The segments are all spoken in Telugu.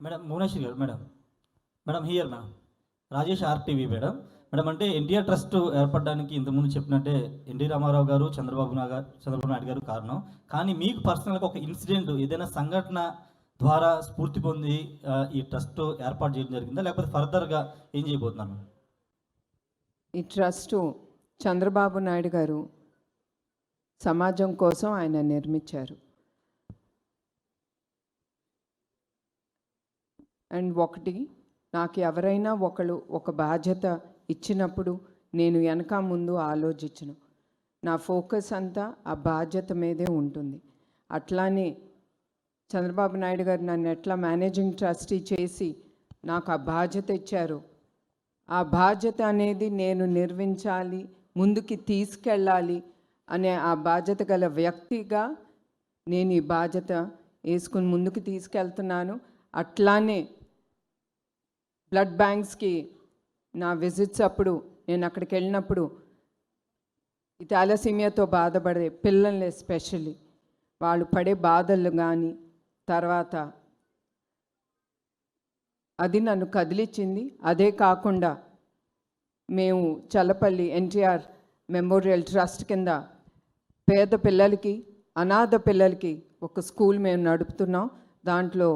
మేడం భువనేశ్వరి గారు madam madam here madam Rajesh RTV madam madam అంటే ఎన్టీఆర్ ట్రస్ట్ ఏర్పడడానికి ఇంతకుముందు చెప్పినట్టే ఎన్టీ రామారావు గారు చంద్రబాబు నాయుడు గారు కారణం. కానీ మీకు పర్సనల్గా ఒక ఇన్సిడెంట్ ఏదైనా సంఘటన ద్వారా స్ఫూర్తి పొంది ఈ ట్రస్ట్ ఏర్పాటు చేయడం జరిగిందా, లేకపోతే ఫర్దర్గా ఏం చేయబోతున్నాను? ఈ ట్రస్ట్ చంద్రబాబు నాయుడు గారు సమాజం కోసం ఆయన నిర్మించారు. అండ్ ఒకటి, నాకు ఎవరైనా ఒక బాధ్యత ఇచ్చినప్పుడు నేను వెనక ముందు ఆలోచించను. నా ఫోకస్ అంతా ఆ బాధ్యత మీదే ఉంటుంది. అట్లానే చంద్రబాబు నాయుడు గారు నన్ను ఎట్లా మేనేజింగ్ ట్రస్టీ చేసి నాకు ఆ బాధ్యత ఇచ్చారు, ఆ బాధ్యత అనేది నేను నిర్వహించాలి, ముందుకి తీసుకెళ్ళాలి అనే ఆ బాధ్యత గల వ్యక్తిగా నేను ఈ బాధ్యత వేసుకుని ముందుకు తీసుకెళ్తున్నాను. అట్లానే బ్లడ్ బ్యాంక్స్కి నా విజిట్స్ అప్పుడు నేను అక్కడికి వెళ్ళినప్పుడు ఈ థాలసీమియాతో బాధపడే పిల్లల్ని ఎస్పెషల్లీ వాళ్ళు పడే బాధలు కానీ తర్వాత అది నన్ను కదిలించింది. అదే కాకుండా మేము చల్లపల్లి ఎన్టీఆర్ మెమోరియల్ ట్రస్ట్ కింద పేద పిల్లలకి, అనాథ పిల్లలకి ఒక స్కూల్ మేము నడుపుతున్నాం. దాంట్లో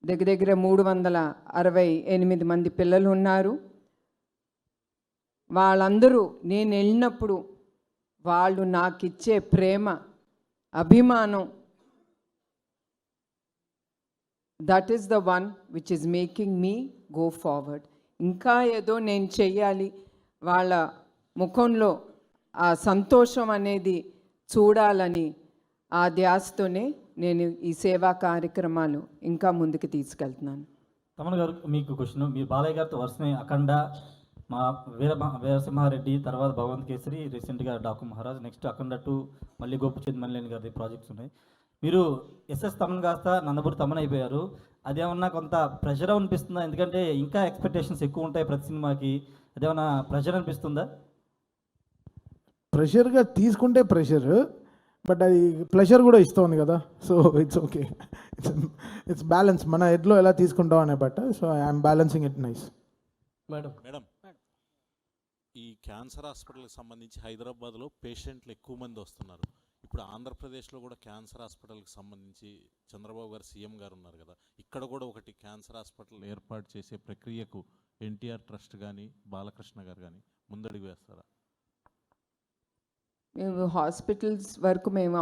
దగ్గర 368 మంది పిల్లలు ఉన్నారు. వాళ్ళందరూ నేను వెళ్ళినప్పుడు వాళ్ళు నాకు ఇచ్చే ప్రేమ, అభిమానం, that is the one which is making me go forward. ఇంకా ఏదో నేను చెయ్యాలి, వాళ్ళ ముఖంలో ఆ సంతోషం అనేది చూడాలని ఆ ధ్యాసతోనే నేను ఈ సేవా కార్యక్రమాలు ఇంకా ముందుకు తీసుకెళ్తున్నాను. తమన్ గారు మీకు క్వశ్చన్, మీరు బాలయ్య గారితో వరుసనే అఖండ, మా వీరసింహారెడ్డి, తర్వాత భగవంత్ కేసరి, రీసెంట్గా డాకు మహారాజ్, నెక్స్ట్ అఖండ 2, మళ్ళీ గోపిచంద్ మల్లేని గారి ప్రాజెక్ట్స్ ఉన్నాయి. మీరు ఎస్ఎస్ తమన్ కాస్త నందమూరి తమన్ అయిపోయారు. అదేమన్నా కొంత ప్రెషర్ అనిపిస్తుందా? ఎందుకంటే ఇంకా ఎక్స్పెక్టేషన్స్ ఎక్కువ ఉంటాయి ప్రతి సినిమాకి. అదేమన్నా ప్రెషర్ అనిపిస్తుందా? ప్రెషర్గా తీసుకుంటే ప్రెషర్, బట్ అది ప్లెజర్ కూడా ఇస్తుంది కదా. So it's okay, it's balance. మన హెడ్లో ఎలా తీసుకుంటాం అనే బట్ట. So I'm balancing it nice. Madam ఈ క్యాన్సర్ హాస్పిటల్కి సంబంధించి హైదరాబాద్లో పేషెంట్లు ఎక్కువ మంది వస్తున్నారు. ఇప్పుడు ఆంధ్రప్రదేశ్లో కూడా క్యాన్సర్ హాస్పిటల్కి సంబంధించి చంద్రబాబు గారు సీఎం గారు ఉన్నారు కదా, ఇక్కడ కూడా ఒకటి క్యాన్సర్ హాస్పిటల్ ఏర్పాటు చేసే ప్రక్రియకు ఎన్టీఆర్ ట్రస్ట్ కానీ బాలకృష్ణ గారు కానీ ముందడుగు వేస్తారా? మేము హాస్పిటల్స్ వరకు మేము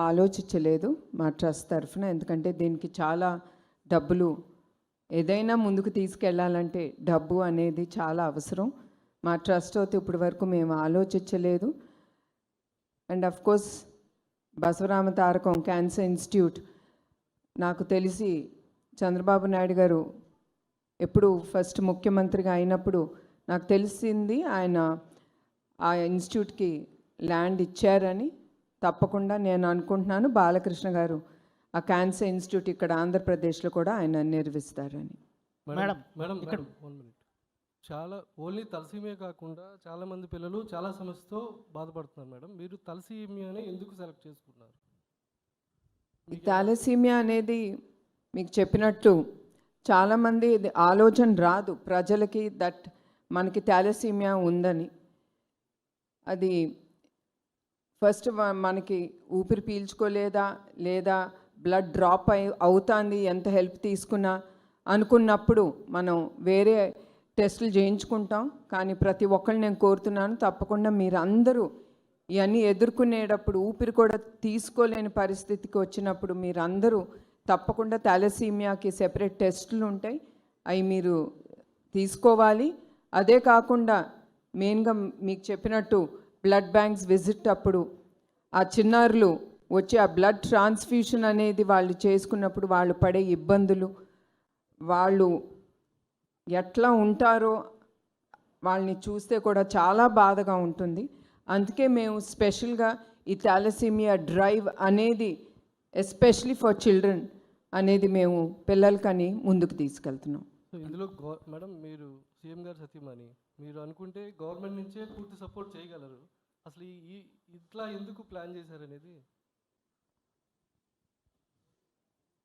ఆలోచించలేదు మా ట్రస్ట్ తరఫున. ఎందుకంటే దీనికి చాలా డబ్బులు, ఏదైనా ముందుకు తీసుకెళ్ళాలంటే డబ్బు అనేది చాలా అవసరం. మా ట్రస్ట్ అయితే ఇప్పటి వరకు మేము ఆలోచించలేదు. And of course బసవరామ Tarakam cancer institute, నాకు తెలిసి చంద్రబాబు నాయుడు గారు ఎప్పుడు ఫస్ట్ ముఖ్యమంత్రిగా అయినప్పుడు నాకు తెలిసింది ఆయన ఆ ఇన్స్టిట్యూట్కి ల్యాండ్ ఇచ్చారని. తప్పకుండా నేను అనుకుంటున్నాను బాలకృష్ణ గారు ఆ క్యాన్సర్ ఇన్స్టిట్యూట్ ఇక్కడ ఆంధ్రప్రదేశ్లో కూడా ఆయన నిర్వహిస్తారని. మేడం ఇక్కడ 1 minute. చాలా ఓన్లీ తలసీమియా కాకుండా చాలామంది పిల్లలు చాలా సమస్యతో బాధపడుతున్నారు మేడం. మీరు తలసీమియాని ఎందుకు సెలెక్ట్ చేసుకున్నారు? ఈ థాలసీమియా అనేది మీకు చెప్పినట్టు చాలామంది ఆలోచన రాదు ప్రజలకి దట్ మనకి థాలసీమియా ఉందని. అది ఫస్ట్ మనకి ఊపిరి పీల్చుకోలేదా లేదా బ్లడ్ డ్రాప్ అవుతుంది ఎంత హెల్ప్ తీసుకున్నా అనుకున్నప్పుడు మనం వేరే టెస్టులు చేయించుకుంటాం. కానీ ప్రతి ఒక్కళ్ళు నేను కోరుతున్నాను, తప్పకుండా మీరు అందరూ ఇవన్నీ ఎదుర్కొనేటప్పుడు ఊపిరి కూడా తీసుకోలేని పరిస్థితికి వచ్చినప్పుడు మీరు అందరూ తప్పకుండా థాలసీమియాకి సెపరేట్ టెస్టులు ఉంటాయి, అవి మీరు తీసుకోవాలి. అదే కాకుండా మెయిన్గా మీకు చెప్పినట్టు బ్లడ్ బ్యాంక్స్ విజిట్ అప్పుడు ఆ చిన్నారులు వచ్చి ఆ బ్లడ్ ట్రాన్స్ఫ్యూషన్ అనేది వాళ్ళు చేసుకున్నప్పుడు వాళ్ళు పడే ఇబ్బందులు, వాళ్ళు ఎట్లా ఉంటారో వాళ్ళని చూస్తే కూడా చాలా బాధగా ఉంటుంది. అందుకే మేము స్పెషల్గా ఈ థాలసీమియా డ్రైవ్ అనేది ఎస్పెషలీ ఫర్ చిల్డ్రన్ అనేది మేము పిల్లలకని ముందుకు తీసుకెళ్తున్నాం. సో ఇందులో మేడం మీరు సీఎం గారు సతీమణి, మీరు అనుకుంటే గవర్నమెంట్ నుంచే పూర్తి సపోర్ట్ చేయగలరు. అసలు ఇట్లా ఎందుకు ప్లాన్ చేశారనేది?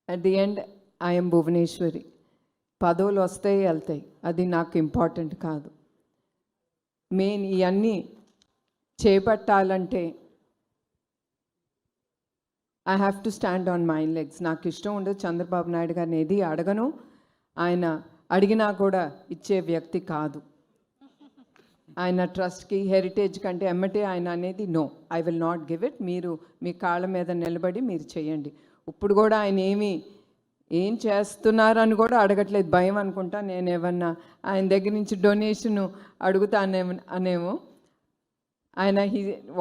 At the end, I am Bhuvaneshwari. పదవులు వస్తాయి వెళ్తాయి, అది నాకు ఇంపార్టెంట్ కాదు. మెయిన్ ఇవన్నీ చేపట్టాలంటే I have to stand on my legs. నాకు ఇష్టం ఉండదు చంద్రబాబు నాయుడు గారిని ఏది అడగను, ఆయన అడిగినా కూడా ఇచ్చే వ్యక్తి కాదు. ఆయన ట్రస్ట్కి హెరిటేజ్ కంటే ఎమ్మటే ఆయన అనేది no, I will not give it. మీరు మీ కాళ్ళ మీద నిలబడి మీరు చేయండి. ఇప్పుడు కూడా ఆయన ఏం చేస్తున్నారని కూడా అడగట్లేదు, భయం అనుకుంటా. నేను ఏమన్నా ఆయన దగ్గర నుంచి డొనేషన్ అడుగుతానేమో. ఆయన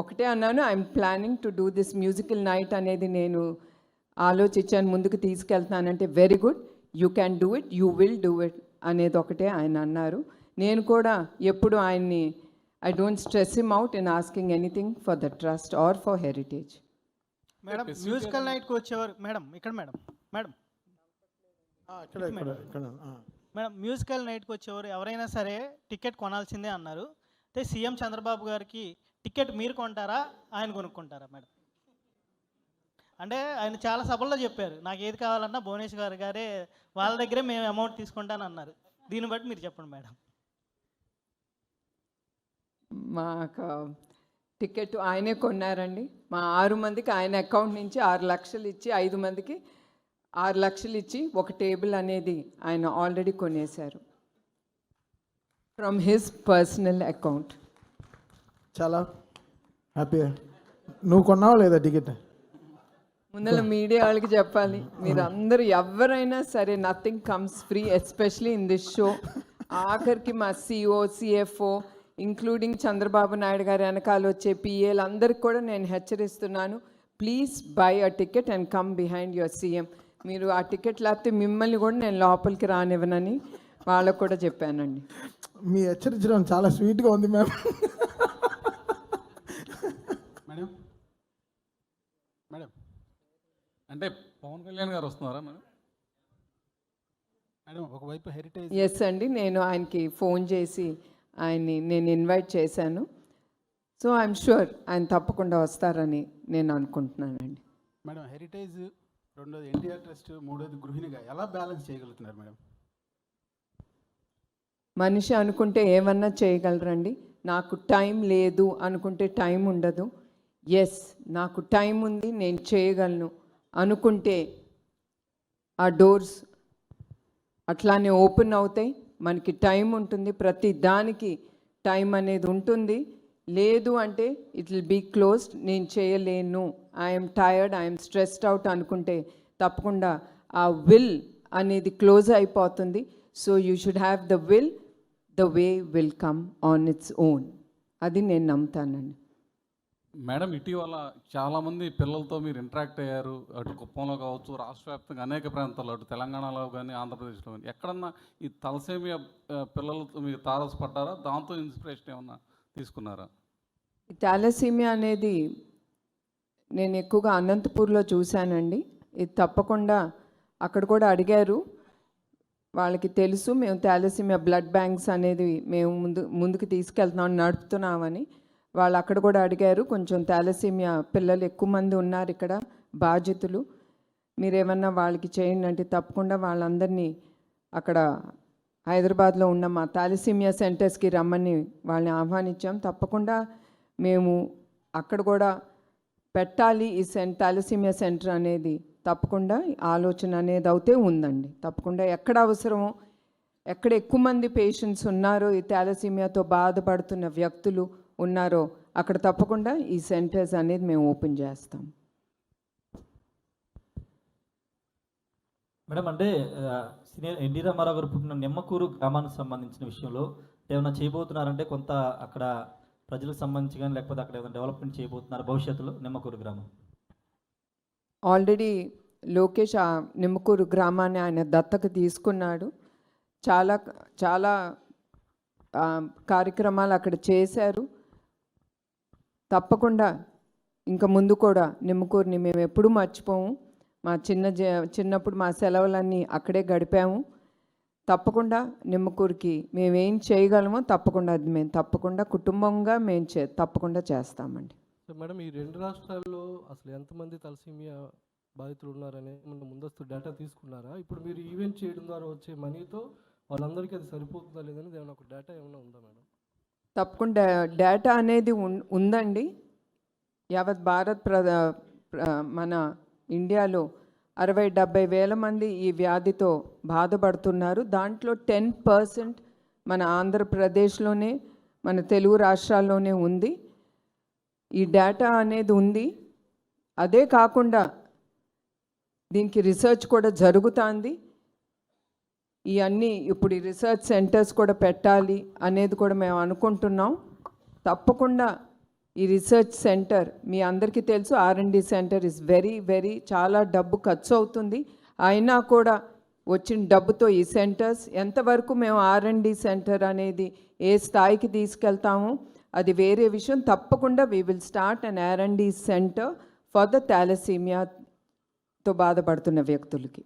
ఒకటే అన్నాను, I'm planning to do this musical night అనేది నేను ఆలోచించాను, ముందుకు తీసుకెళ్తానంటే very good, you can do it, you will do it అనేది ఒకటే ఆయన అన్నారు. నేను కూడా ఎప్పుడు ఆయన్ని I don't stress him out in asking anything for the trust or for heritage. Madam musical నైట్కి వచ్చేవారు మేడం ఇక్కడ మేడం మేడం మేడం మ్యూజికల్ నైట్కి వచ్చేవారు ఎవరైనా సరే టికెట్ కొనాల్సిందే అన్నారు. అయితే సీఎం చంద్రబాబు గారికి టికెట్ మీరు కొంటారా ఆయన కొనుక్కుంటారా మేడం? అంటే ఆయన చాలా సభల్లో చెప్పారు, నాకు ఏది కావాలన్నా భువనేశ్వర్ గారే వాళ్ళ దగ్గరే మేము అమౌంట్ తీసుకుంటాను అన్నారు. దీన్ని బట్టి మీరు చెప్పండి మేడం. మాకు టికెట్ ఆయనే కొన్నారండి. మా 6 మందికి ఆయన అకౌంట్ నుంచి 6 లక్షలు ఇచ్చి 5 మందికి 6 లక్షలు ఇచ్చి ఒక టేబుల్ అనేది ఆయన ఆల్రెడీ కొనేశారు ఫ్రమ్ హిస్ పర్సనల్ అకౌంట్. చాలా హ్యాపీ. నువ్వు కొన్నావా లేదా టికెట్? ముందర మీడియా వాళ్ళకి చెప్పాలి, మీరు అందరూ ఎవరైనా సరే nothing comes free, especially in this show. ఆఖరికి మా CO CFO including Chandrababu Naidu గారి వెనకాల వచ్చే పిఏలు అందరికి కూడా నేను హెచ్చరిస్తున్నాను, please buy a ticket and come behind your CM. మీరు ఆ టికెట్ లేకపోతే మిమ్మల్ని కూడా నేను లోపలికి రానివ్వనని వాళ్ళకు కూడా చెప్పానండి. మీ హెచ్చరించడం చాలా స్వీట్గా ఉంది మ్యామ్. మేడం మేడం అంటే పవన్ కళ్యాణ్ గారు వస్తున్నారా మేడం? మేడం ఒకవైపు హెరిటేజ్. ఎస్ అండి, నేను ఆయనకి ఫోన్ చేసి ఆయన్ని నేను ఇన్వైట్ చేశాను. సో ఐఎమ్ షూర్ ఆయన తప్పకుండా వస్తారని నేను అనుకుంటున్నానండి. మేడం హెరిటేజ్, రెండోది ఎన్టీఆర్ ట్రస్ట్, మూడోది గృహిణిగా ఎలా బ్యాలెన్స్ చేయగలుగుతున్నారు మేడం? మనిషి అనుకుంటే ఏమన్నా చేయగలరండి. నాకు టైం లేదు అనుకుంటే టైం ఉండదు. ఎస్, నాకు టైం ఉంది, నేను చేయగలను అనుకుంటే ఆ డోర్స్ అట్లానే ఓపెన్ అవుతాయి. మనకి టైం ఉంటుంది, ప్రతి దానికి టైం అనేది ఉంటుంది. లేదు అంటే ఇట్ విల్ బీ క్లోజ్డ్, నేను చేయలేను, I'm tired, I'm stressed out అనుకుంటే తప్పకుండా ఆ విల్ అనేది క్లోజ్ అయిపోతుంది. So you should have the will, the way will come on its own. అది నేను నమ్ముతానండి. మేడం ఇటీవల చాలామంది పిల్లలతో మీరు ఇంటరాక్ట్ అయ్యారు, అటు కుప్పంలో కావచ్చు, రాష్ట్ర వ్యాప్తంగా అనేక ప్రాంతాల్లో, అటు తెలంగాణలో కానీ ఆంధ్రప్రదేశ్లో కానీ ఎక్కడన్నా ఈ తలసేమియా పిల్లలతో మీరు తారసపడ్డారా? దాంతో ఇన్స్పిరేషన్ ఏమన్నా తీసుకున్నారా? థాలసీమియా అనేది నేను ఎక్కువగా అనంతపూర్లో చూశానండి. ఇది తప్పకుండా అక్కడ కూడా అడిగారు, వాళ్ళకి తెలుసు మేము థాలసీమియా బ్లడ్ బ్యాంక్స్ అనేది మేము ముందుకు తీసుకెళ్తున్నాం, నడుపుతున్నామని. వాళ్ళు అక్కడ కూడా అడిగారు, కొంచెం థాలసీమియా పిల్లలు ఎక్కువ మంది ఉన్నారు ఇక్కడ బాధితులు, మీరేమన్నా వాళ్ళకి చేయండి అంటే తప్పకుండా వాళ్ళందరినీ అక్కడ హైదరాబాద్లో ఉన్న మా థాలసీమియా సెంటర్స్కి రమ్మని వాళ్ళని ఆహ్వానించాం. తప్పకుండా మేము అక్కడ కూడా పెట్టాలి ఈ థాలసీమియా సెంటర్ అనేది, తప్పకుండా ఆలోచన అనేది అయితే ఉందండి. తప్పకుండా ఎక్కడ అవసరమో, ఎక్కడ ఎక్కువ మంది పేషెంట్స్ ఉన్నారో, ఈ థాలసీమియాతో బాధపడుతున్న వ్యక్తులు ఉన్నారో అక్కడ తప్పకుండా ఈ సెంటర్స్ అనేది మేము ఓపెన్ చేస్తాం. మేడం అంటే సీనియర్ ఎన్టీ రామారావు గారు పుట్టిన నిమ్మకూరు గ్రామానికి సంబంధించిన విషయంలో ఏమైనా చేయబోతున్నారంటే కొంత అక్కడ ప్రజలకు సంబంధించి కానీ లేకపోతే అక్కడ ఏమైనా డెవలప్మెంట్ చేయబోతున్నారు భవిష్యత్తులో నిమ్మకూరు గ్రామం? ఆల్రెడీ లోకేష్ ఆ నిమ్మకూరు గ్రామాన్ని ఆయన దత్తత తీసుకున్నాడు. చాలా చాలా కార్యక్రమాలు అక్కడ చేశారు. తప్పకుండా ఇంకా ముందు కూడా నిమ్మకూరుని మేము ఎప్పుడూ మర్చిపోము. మా చిన్నప్పుడు మా సెలవులన్నీ అక్కడే గడిపాము. తప్పకుండా నిమ్మకూరుకి మేమేం చేయగలమో తప్పకుండా అది మేము తప్పకుండా కుటుంబంగా మేము తప్పకుండా చేస్తామండి. సో మేడం ఈ 2 రాష్ట్రాల్లో అసలు ఎంతమంది తలసీమియా బాధితులు ఉన్నారని మన ముందస్తు డేటా తీసుకున్నారా? ఇప్పుడు మీరు ఈవెంట్ చేయడం ద్వారా వచ్చే మనీతో వాళ్ళందరికీ అది సరిపోతుందా లేదని ఏమైనా ఒక డేటా ఏమైనా ఉందా మేడం? తప్పకుండా డేటా అనేది ఉందండి. యావత్ భారత్ మన ఇండియాలో 60-70 వేల మంది ఈ వ్యాధితో బాధపడుతున్నారు. దాంట్లో 10% మన ఆంధ్రప్రదేశ్లోనే, మన తెలుగు రాష్ట్రాల్లోనే ఉంది. ఈ డేటా అనేది ఉంది. అదే కాకుండా దీనికి రీసెర్చ్ కూడా జరుగుతుంది. ఇవన్నీ ఇప్పుడు ఈ రీసెర్చ్ సెంటర్స్ కూడా పెట్టాలి అనేది కూడా మేము అనుకుంటున్నాం. తప్పకుండా ఈ రీసెర్చ్ సెంటర్ మీ అందరికీ తెలుసు, R&D సెంటర్ ఇస్ వెరీ చాలా డబ్బు ఖర్చు అవుతుంది. అయినా కూడా వచ్చిన డబ్బుతో ఈ సెంటర్స్ ఎంతవరకు మేము R&D సెంటర్ అనేది ఏ స్థాయికి తీసుకెళ్తామో అది వేరే విషయం. తప్పకుండా we will start an R&D centre for the థాలసీమియాతో బాధపడుతున్న వ్యక్తులకి.